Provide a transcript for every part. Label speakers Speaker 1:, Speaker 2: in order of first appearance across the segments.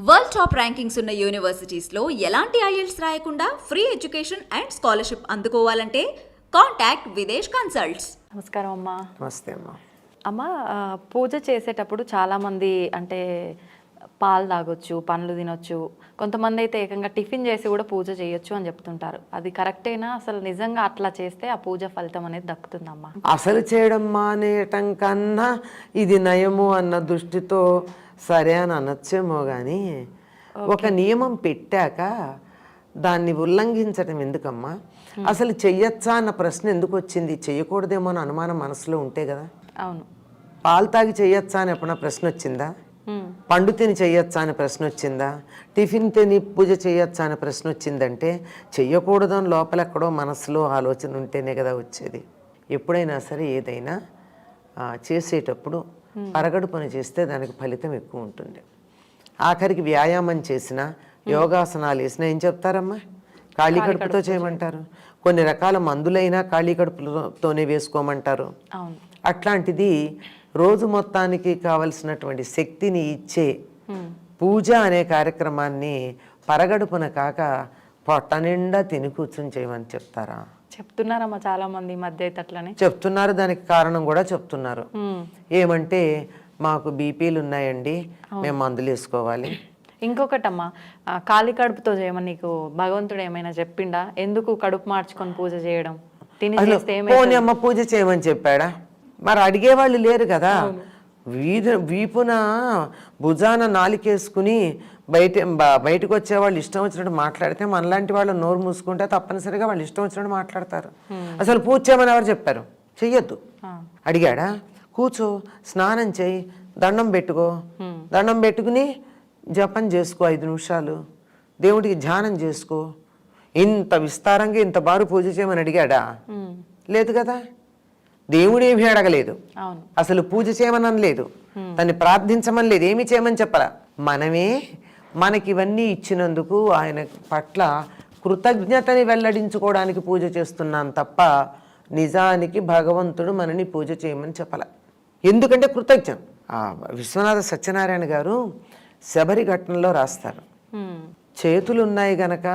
Speaker 1: World top rankings ఉన్న యూనివర్సిటీస్లో ఎలాంటి IELTS రాయకుండా ఫ్రీ ఎడ్యుకేషన్ అండ్ స్కాలర్షిప్ అందుకోవాలంటే కాంటాక్ట్ విదేశ్ కన్సల్ట్స్.
Speaker 2: నమస్కారం అమ్మా.
Speaker 3: నమస్తే అమ్మా.
Speaker 2: అమ్మ, పూజ చేసేటప్పుడు చాలామంది అంటే పాలు తాగొచ్చు, పండ్లు తినొచ్చు, కొంతమంది అయితే ఏకంగా టిఫిన్ చేసి కూడా పూజ చేయొచ్చు అని చెప్తుంటారు. అది కరెక్టేనా? అసలు నిజంగా అట్లా చేస్తే ఆ పూజ ఫలితం అనేది దక్కుతుందమ్మా?
Speaker 3: అసలు చేయడం మానేయటం కన్నా ఇది నయము అన్న దృష్టితో సరే అని అనొచ్చేమో కానీ ఒక నియమం పెట్టాక దాన్ని ఉల్లంఘించడం ఎందుకమ్మా? అసలు చెయ్యొచ్చా అన్న ప్రశ్న ఎందుకు వచ్చింది? చెయ్యకూడదేమో అని అనుమానం మనసులో ఉంటే కదా.
Speaker 2: అవును.
Speaker 3: పాలు తాగి చెయ్యొచ్చా అని ఎప్పుడన్నా ప్రశ్న వచ్చిందా? పండు తిని చెయ్యొచ్చా అని ప్రశ్న వచ్చిందా? టిఫిన్ తిని పూజ చేయొచ్చా అని ప్రశ్న వచ్చిందంటే చెయ్యకూడదు అని లోపల ఎక్కడో మనసులో ఆలోచన ఉంటేనే కదా వచ్చేది. ఎప్పుడైనా సరే ఏదైనా చేసేటప్పుడు పరగడు పని చేస్తే దానికి ఫలితం ఎక్కువ ఉంటుంది. ఆఖరికి వ్యాయామం చేసినా, యోగాసనాలు వేసినా ఏం చెప్తారమ్మా? ఖాళీ కడుపుతో చేయమంటారు. కొన్ని రకాల మందులైనా ఖాళీ కడుపుతోనే వేసుకోమంటారు. అట్లాంటిది రోజు మొత్తానికి కావలసినటువంటి శక్తిని ఇచ్చే పూజ అనే కార్యక్రమాన్ని పరగడుపున కాక పొట్ట నిండా తిని కూర్చొని చేయమని చెప్తారా?
Speaker 2: చెప్తున్నారమ్మా చాలా మంది మధ్య అయితే అట్లనే చెప్తున్నారు.
Speaker 3: దానికి కారణం కూడా చెప్తున్నారు. ఏమంటే మాకు బీపీలు ఉన్నాయండి, మేము మందులు వేసుకోవాలి.
Speaker 2: ఇంకొకటమ్మా, ఖాళీ కడుపుతో చేయమని నీకు భగవంతుడు ఏమైనా చెప్పిండా? ఎందుకు కడుపు మార్చుకొని పూజ చేయడం?
Speaker 3: పోనీ అమ్మ పూజ చేయమని చెప్పాడా? మరి అడిగేవాళ్ళు లేరు కదా. వీపున భుజాన నాలికేసుకుని బయటకు వచ్చేవాళ్ళు ఇష్టం వచ్చినట్టు మాట్లాడితే మనలాంటి వాళ్ళు నోరు మూసుకుంటే తప్పనిసరిగా వాళ్ళు ఇష్టం వచ్చినట్టు మాట్లాడతారు. అసలు పూజ చేయమని ఎవరు చెప్పారు? చెయ్యొద్దు. అడిగాడా? కూర్చో, స్నానం చేయి, దండం పెట్టుకో, దండం పెట్టుకుని జపం చేసుకో 5 నిమిషాలు, దేవుడికి ధ్యానం చేసుకో. ఇంత విస్తారంగా ఇంత బారు పూజ చేయమని అడిగాడా? లేదు కదా. దేవుడేమీ అడగలేదు, అసలు పూజ చేయమని అనలేదు, తన్ని ప్రార్థించమని లేదు, ఏమి చేయమని చెప్పరా. మనమే మనకి ఇవన్నీ ఇచ్చినందుకు ఆయన పట్ల కృతజ్ఞతని వెల్లడించుకోవడానికి పూజ చేస్తున్నాం తప్ప నిజానికి భగవంతుడు మనని పూజ చేయమని చెప్పాల. ఎందుకంటే కృతజ్ఞం. విశ్వనాథ సత్యనారాయణ గారు శబరి ఘట్టంలో రాస్తారు, చేతులు ఉన్నాయి గనక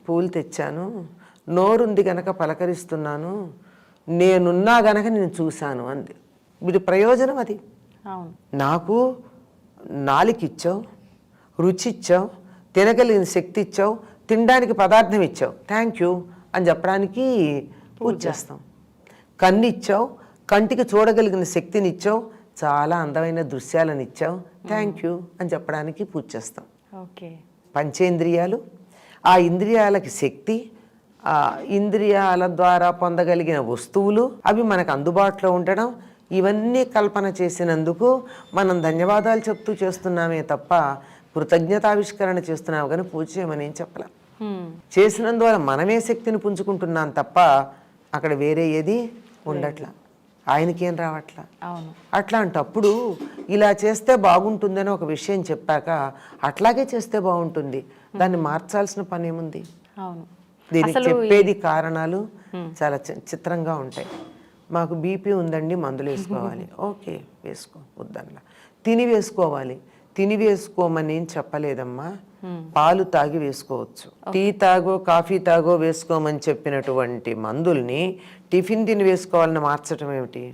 Speaker 3: పూలు తెచ్చాను, నోరుంది గనక పలకరిస్తున్నాను, నేనున్నా గనక నేను చూశాను అంది. వీడి ప్రయోజనం అది. నాకు నాలుక ఇచ్చావు, రుచి ఇచ్చావు, తినగలిగిన శక్తి ఇచ్చావు, తినడానికి పదార్థం ఇచ్చావు, థ్యాంక్ యూ అని చెప్పడానికి పూజ చేస్తాం. కన్ను ఇచ్చావు, కంటికి చూడగలిగిన శక్తిని ఇచ్చావు, చాలా అందమైన దృశ్యాలను ఇచ్చావు, థ్యాంక్ యూ అని చెప్పడానికి పూజ చేస్తాం. పంచేంద్రియాలు, ఆ ఇంద్రియాలకి శక్తి, ఆ ఇంద్రియాల ద్వారా పొందగలిగిన వస్తువులు అవి మనకు అందుబాటులో ఉండడం, ఇవన్నీ కల్పన చేసినందుకు మనం ధన్యవాదాలు చెప్తూ చేస్తున్నామే తప్ప కృతజ్ఞతావిష్కరణ చేస్తున్నాము కానీ పూజ చేయమని ఏం చెప్పలేం. చేసినందువల్ల మనమే శక్తిని పుంజుకుంటున్నాం తప్ప అక్కడ వేరే ఏది ఉండట్లా, ఆయనకేం రావట్లా. అట్లాంటప్పుడు ఇలా చేస్తే బాగుంటుందని ఒక విషయం చెప్పాక అట్లాగే చేస్తే బాగుంటుంది, దాన్ని మార్చాల్సిన పని ఏముంది? దీనికి చెప్పేది కారణాలు చాలా చిత్రంగా ఉంటాయి. మాకు బీపీ ఉందండి, మందులు వేసుకోవాలి, ఓకే వేసుకో, వద్దన్నా. తిని వేసుకోవాలి, తిని వేసుకోమని ఏం చెప్పలేదమ్మా. పాలు తాగి వేసుకోవచ్చు, టీ తాగో కాఫీ తాగో వేసుకోమని చెప్పినటువంటి మందుల్ని టిఫిన్ తిని వేసుకోవాలని మార్చడం ఏమిటి?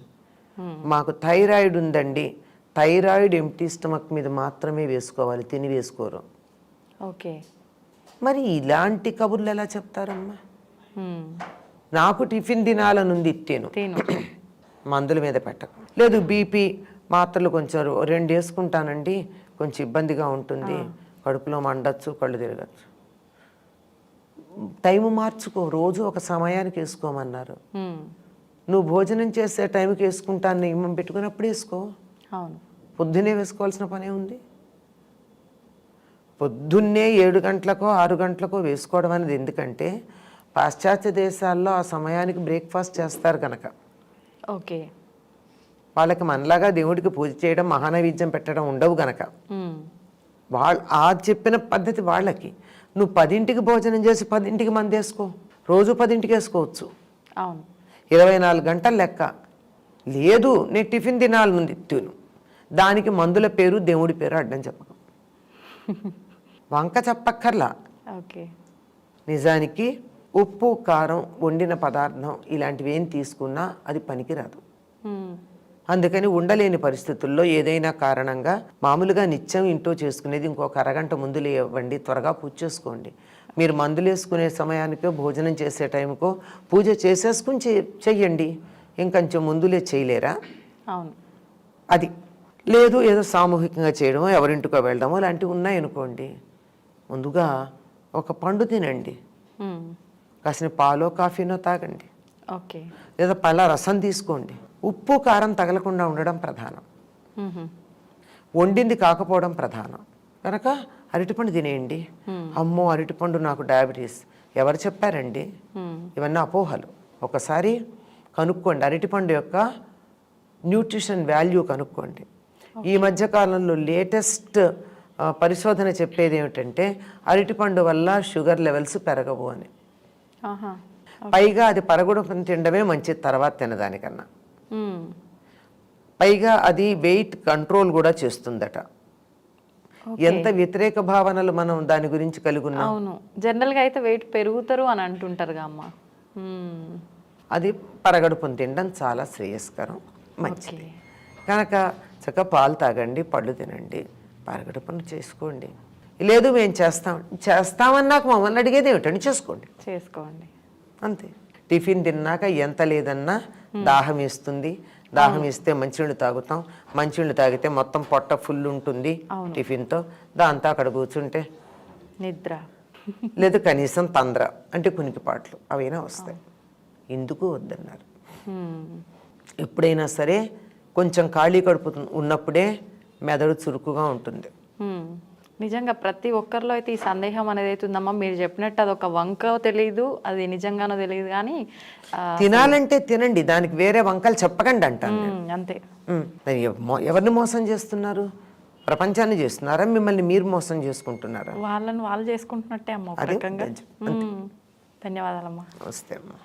Speaker 3: మాకు థైరాయిడ్ ఉందండి, థైరాయిడ్ ఎంప్టీ స్టమక్ మీద మాత్రమే వేసుకోవాలి, తిని వేసుకోరు. మరి ఇలాంటి కబుర్లు ఎలా చెప్తారమ్మా? నాకు టిఫిన్ తినాలనుంది, తిను, మందుల మీద పెట్టకు. లేదు బీపీ మాత్రలు కొంచెం 2 వేసుకుంటానండి, కొంచెం ఇబ్బందిగా ఉంటుంది, కడుపులో మండచ్చు, కళ్ళు తిరగచ్చు. టైము మార్చుకో, రోజు ఒక సమయానికి వేసుకోమన్నారు. నువ్వు భోజనం చేసే టైంకి వేసుకుంటాను నియమం పెట్టుకున్నప్పుడు వేసుకో. పొద్దున్నే వేసుకోవాల్సిన పనే ఉంది. పొద్దున్నే 7 గంటలకో 6 గంటలకో వేసుకోవడం అనేది ఎందుకంటే పాశ్చాత్య దేశాల్లో ఆ సమయానికి బ్రేక్ఫాస్ట్ చేస్తారు కనుక. వాళ్ళకి మనలాగా దేవుడికి పూజ చేయడం, మహానైవేద్యం పెట్టడం ఉండవు గనక ఆ చెప్పిన పద్ధతి వాళ్ళకి. నువ్వు 10ంటికి భోజనం చేసి 10ంటికి మంది వేసుకో, రోజు 10ంటికి వేసుకోవచ్చు. 24 గంటల లెక్క లేదు. నేను టిఫిన్ తినాలి తిను, దానికి మందుల పేరు దేవుడి పేరు అడ్డం చెప్పకం. వంక చెప్పక్కర్లా.
Speaker 2: ఓకే.
Speaker 3: నిజానికి ఉప్పు కారం వండిన పదార్థం ఇలాంటివి ఏం తీసుకున్నా అది పనికిరాదు. అందుకని ఉండలేని పరిస్థితుల్లో ఏదైనా కారణంగా మామూలుగా నిత్యం ఇంట్లో చేసుకునేది ఇంకొక అరగంట ముందు లేవండి, త్వరగా పూజ చేసుకోండి. మీరు మందులు వేసుకునే సమయానికో భోజనం చేసే టైంకో పూజ చేసేసుకుని చెయ్యండి. ఇంకొంచెం ముందులే చేయలేరా?
Speaker 2: అవును.
Speaker 3: అది లేదు, ఏదో సామూహికంగా చేయడమో ఎవరింటికో వెళ్ళడమో లాంటివి ఉన్నాయనుకోండి, ముందుగా ఒక పండు తినండి, కాసిన పాలో కాఫీనో తాగండి,
Speaker 2: ఓకే.
Speaker 3: లేదా పళ్ళ రసం తీసుకోండి. ఉప్పు కారం తగలకుండా ఉండడం ప్రధానం, వండింది కాకపోవడం ప్రధానం. కనుక అరటిపండు తినేయండి. అమ్మో అరటిపండు నాకు డయాబెటీస్ ఎవరు చెప్పారండి? ఇవన్నీ అపోహలు. ఒకసారి కనుక్కోండి, అరటిపండు యొక్క న్యూట్రిషన్ వాల్యూ కనుక్కోండి. ఈ మధ్యకాలంలో లేటెస్ట్ పరిశోధన చెప్పేది ఏమిటంటే అరటిపండు వల్ల షుగర్ లెవెల్స్ పెరగవు అని. పైగా అది పరగడం తినడమే మంచిది తర్వాత తినదానికన్నా. పైగా అది వెయిట్ కంట్రోల్ కూడా చేస్తుందట. ఎంత వ్యతిరేక భావనలు మనం దాని గురించి కలిగి ఉన్నాం.
Speaker 2: అవును, జనరల్గా అయితే వెయిట్ పెరుగుతారు అని అంటుంటారుగా అమ్మ.
Speaker 3: అది పరగడుపుని తినడం చాలా శ్రేయస్కరం, మంచిది. కనుక చక్కగా పాలు తాగండి, పళ్ళు తినండి, పరగడుపును చేసుకోండి. లేదు మేము చేస్తామన్నాక మమ్మల్ని అడిగేది ఏమిటండి? చేసుకోండి అంతే. టిఫిన్ తిన్నాక ఎంత లేదన్నా దాహం ఇస్తుంది. దాహం ఇస్తే మంచినీళ్ళు తాగుతాం. మంచినీళ్ళు తాగితే మొత్తం పొట్ట ఫుల్ ఉంటుంది టిఫిన్తో. దాంతో అక్కడ కూర్చుంటే
Speaker 2: నిద్ర,
Speaker 3: లేదు కనీసం తంద్ర అంటే కునికిపాట్లు అవైనా వస్తాయి. ఎందుకు వద్దన్నారు. ఎప్పుడైనా సరే కొంచెం ఖాళీ కడుపు ఉన్నప్పుడే మెదడు చురుకుగా ఉంటుంది.
Speaker 2: నిజంగా ప్రతి ఒక్కరిలో అయితే ఈ సందేహం అనేది అవుతుందమ్మా. మీరు చెప్పినట్టు అది ఒక వంక తెలియదు, అది నిజంగానో తెలియదు. కానీ
Speaker 3: తినాలంటే తినండి, దానికి వేరే వంకలు చెప్పకండి అంటాను.
Speaker 2: అంతే.
Speaker 3: ఎవరిని మోసం చేస్తున్నారు? ప్రపంచాన్ని చేస్తున్నారా? మిమ్మల్ని మీరు మోసం చేసుకుంటున్నారా?
Speaker 2: వాళ్ళని వాళ్ళు చేసుకుంటున్నట్టే అమ్మ. ధన్యవాదాలమ్మా.
Speaker 3: వస్తే అమ్మా.